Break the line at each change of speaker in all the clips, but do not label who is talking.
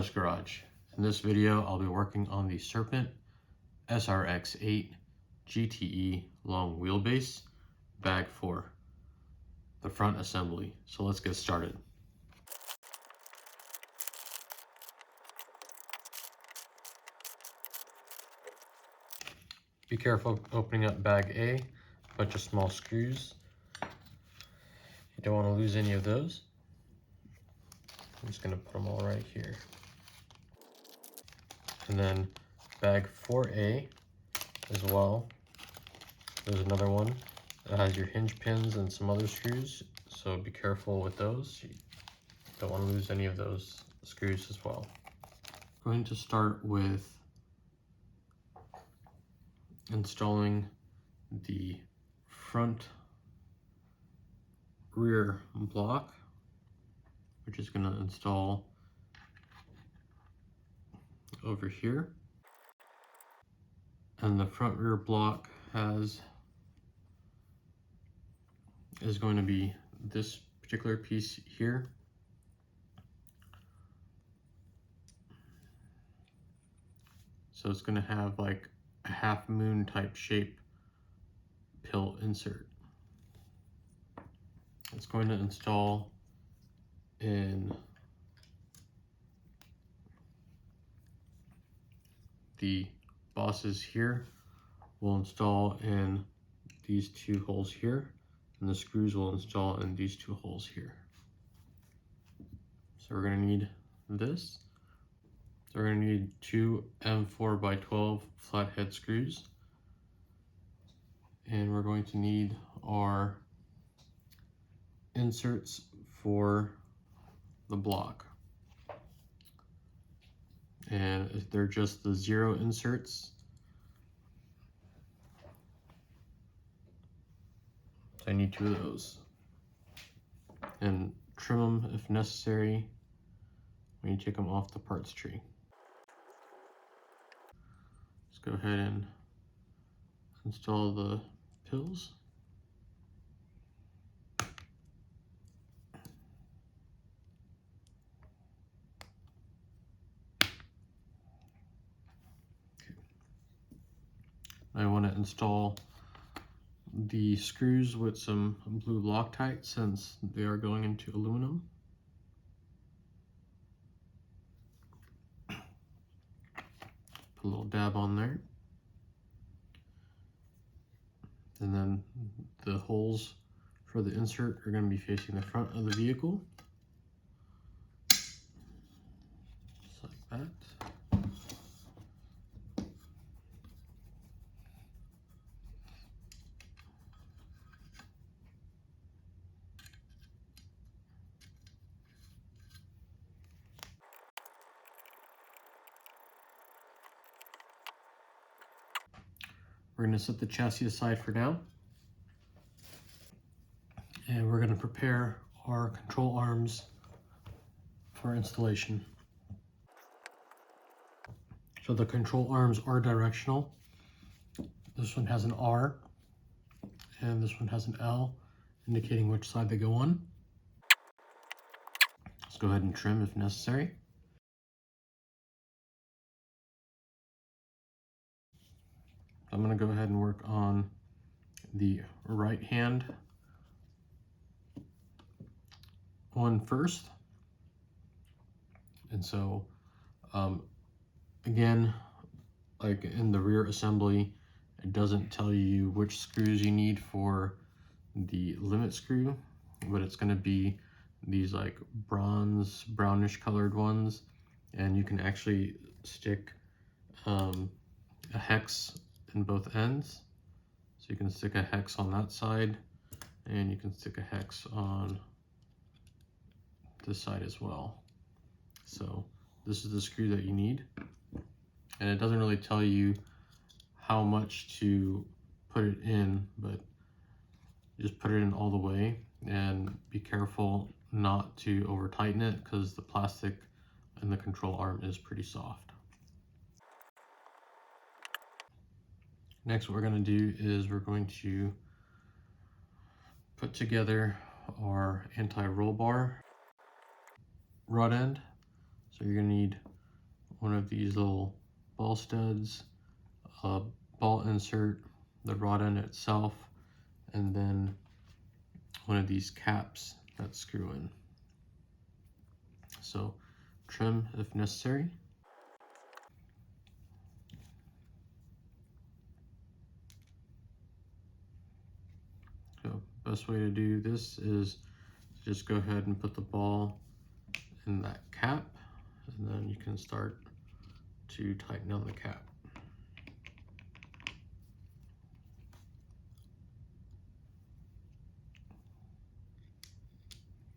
Houston's Garage. In this video, I'll be working on the Serpent SRX8 GTe long wheelbase bag for the front assembly. So let's get started. Be careful opening up bag A, a bunch of small screws. You don't want to lose any of those. I'm just going to put them all right here. And then bag 4A as well. There's another one that has your hinge pins and some other screws, so be careful with those. You don't want to lose any of those screws as well. I'm going to start with installing the front rear block, which is going to install over here. And the front rear block is going to be this particular piece here. So it's going to have like a half moon type shape pill insert. It's going to install in the bosses here. Will install in these two holes here, and the screws will install in these two holes here. So we're going to need this. So we're going to need two M4x12 flathead screws, and we're going to need our inserts for the block. And if they're just the 0 inserts, I need 2 of those. And trim them if necessary when you take them off the parts tree. Let's go ahead and install the pills. I want to install the screws with some blue Loctite since they are going into aluminum. Put a little dab on there. And then the holes for the insert are going to be facing the front of the vehicle. Just like that. We're going to set the chassis aside for now, and we're going to prepare our control arms for installation. So the control arms are directional. This one has an R, and this one has an L, indicating which side they go on. Let's go ahead and trim if necessary. I'm going to go ahead and work on the right hand one first. And so again, like in the rear assembly, it doesn't tell you which screws you need for the limit screw, but it's going to be these like brownish colored ones, and you can actually stick a hex in both ends. So you can stick a hex on that side, and you can stick a hex on this side as well. So this is the screw that you need, and it doesn't really tell you how much to put it in, but just put it in all the way, and be careful not to over tighten it because the plastic in the control arm is pretty soft. Next, what we're going to do is we're going to put together our anti-roll bar rod end. So you're going to need one of these little ball studs, a ball insert, the rod end itself, and then one of these caps that screw in. So trim if necessary. So best way to do this is to just go ahead and put the ball in that cap, and then you can start to tighten down the cap.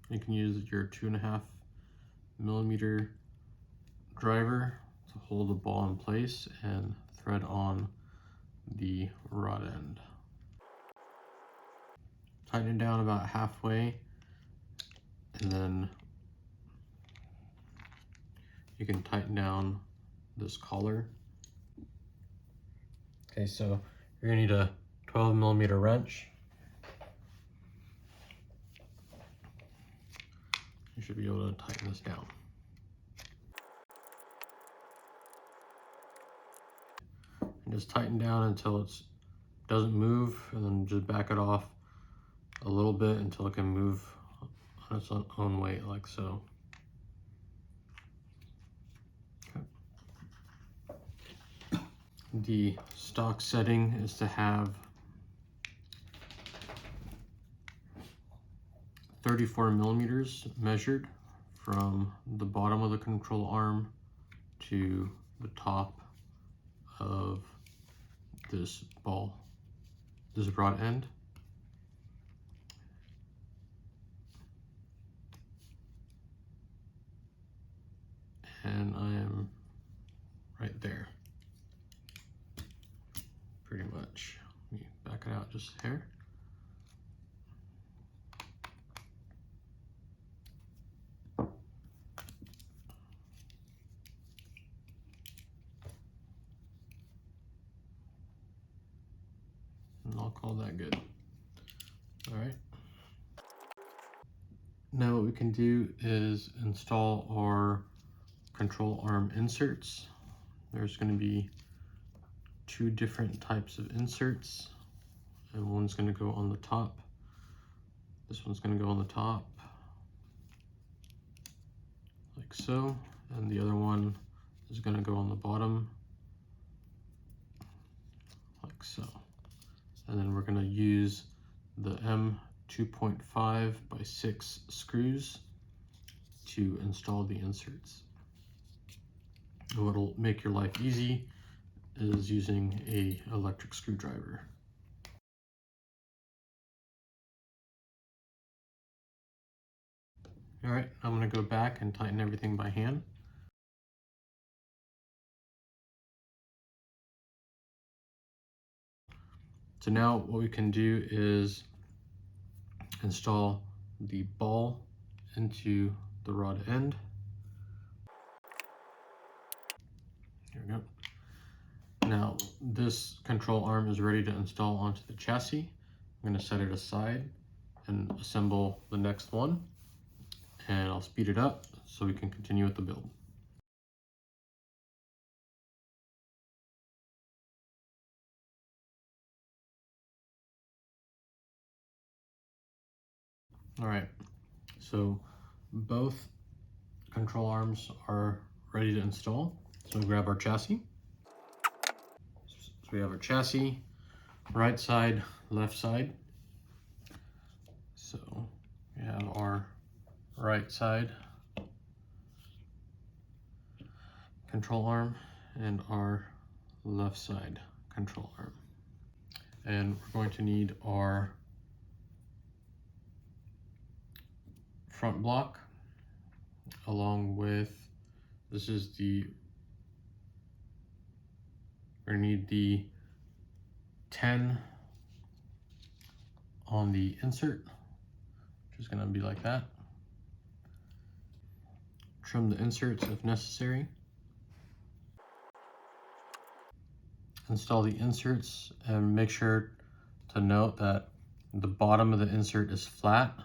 You can use your 2.5mm driver to hold the ball in place and thread on the rod end. Tighten it down about halfway, and then you can tighten down this collar. Okay, so you're gonna need a 12mm wrench. You should be able to tighten this down. And just tighten down until it doesn't move, and then just back it off a little bit until it can move on its own weight, like so. Okay. The stock setting is to have 34mm measured from the bottom of the control arm to the top of this rod end. And I am right there, pretty much. Let me back it out just a hair. And I'll call that good. All right. Now what we can do is install our control arm inserts. There's going to be two different types of inserts, and one's going to go on the top. This one's going to go on the top, like so, and the other one is going to go on the bottom, like so. And then we're going to use the M2.5x6 screws to install the inserts. And what'll make your life easy is using an electric screwdriver. All right, I'm going to go back and tighten everything by hand. So now what we can do is install the ball into the rod end. Here we go. Now this control arm is ready to install onto the chassis. I'm going to set it aside and assemble the next one, and I'll speed it up so we can continue with the build. All right, so both control arms are ready to install. So we grab our chassis. So we have our chassis, right side, left side. So we have our right side control arm and our left side control arm. And we're going to need our front block along with, we're gonna need the 10 on the insert, which is gonna be like that. Trim the inserts if necessary. Install the inserts and make sure to note that the bottom of the insert is flat.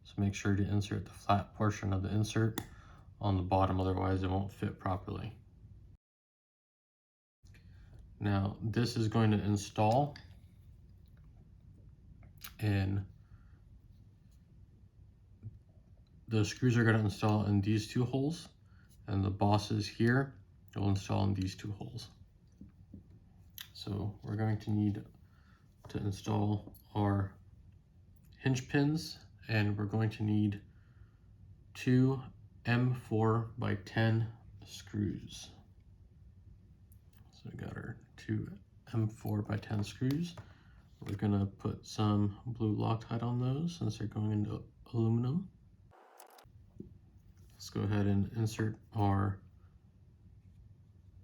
So make sure to insert the flat portion of the insert on the bottom, otherwise it won't fit properly. Now this is going to install in, the screws are going to install in these two holes, and the bosses here will install in these two holes. So we're going to need to install our hinge pins, and we're going to need 2 M4 by 10 screws. So we got our 2 M4 by 10 screws. We're gonna put some blue Loctite on those since they're going into aluminum. Let's go ahead and insert our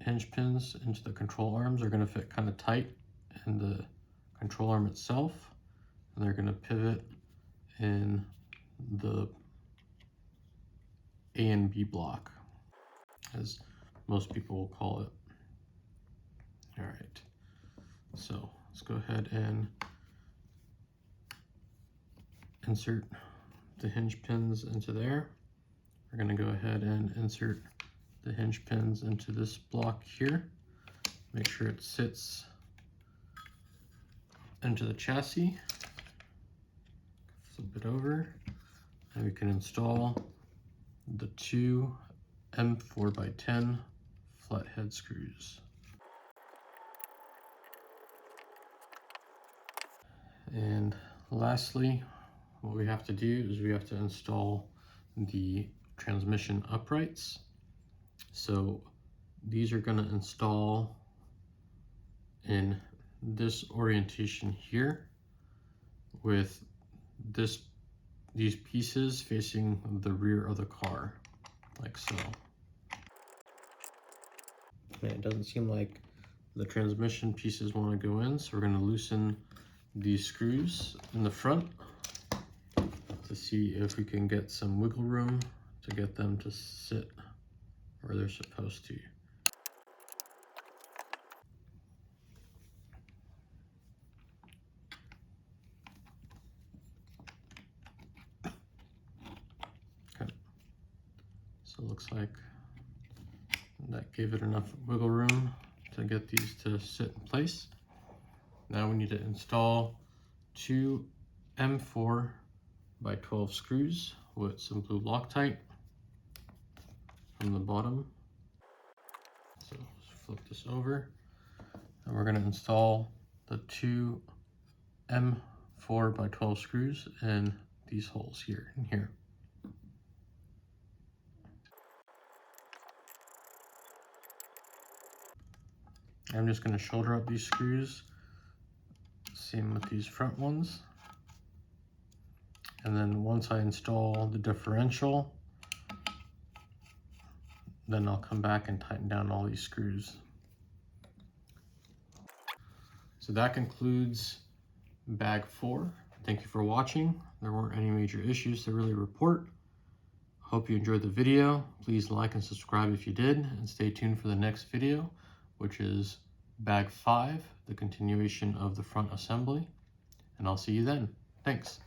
hinge pins into the control arms. They're gonna fit kind of tight in the control arm itself, and they're gonna pivot in the A and B block, as most people will call it. All right, so let's go ahead and insert the hinge pins into there. We're going to go ahead and insert the hinge pins into this block here. Make sure it sits into the chassis. Flip it over, and we can install the 2 M4 by 10 flathead screws. And lastly, what we have to do is we have to install the transmission uprights. So these are going to install in this orientation here, with these pieces facing the rear of the car, like so. And it doesn't seem like the transmission pieces want to go in, so we're going to loosen these screws in the front to see if we can get some wiggle room to get them to sit where they're supposed to. Okay, so it looks like that gave it enough wiggle room to get these to sit in place. Now we need to install 2 M4 by 12 screws with some blue Loctite from the bottom. So let's flip this over, and we're going to install the 2 M4 by 12 screws in these holes here and here. I'm just going to shoulder up these screws, same with these front ones. And then once I install the differential, then I'll come back and tighten down all these screws. So that concludes bag 4. Thank you for watching. There weren't any major issues to really report. Hope you enjoyed the video. Please like and subscribe if you did, and stay tuned for the next video, which is bag 5, the continuation of the front assembly. And I'll see you then. Thanks.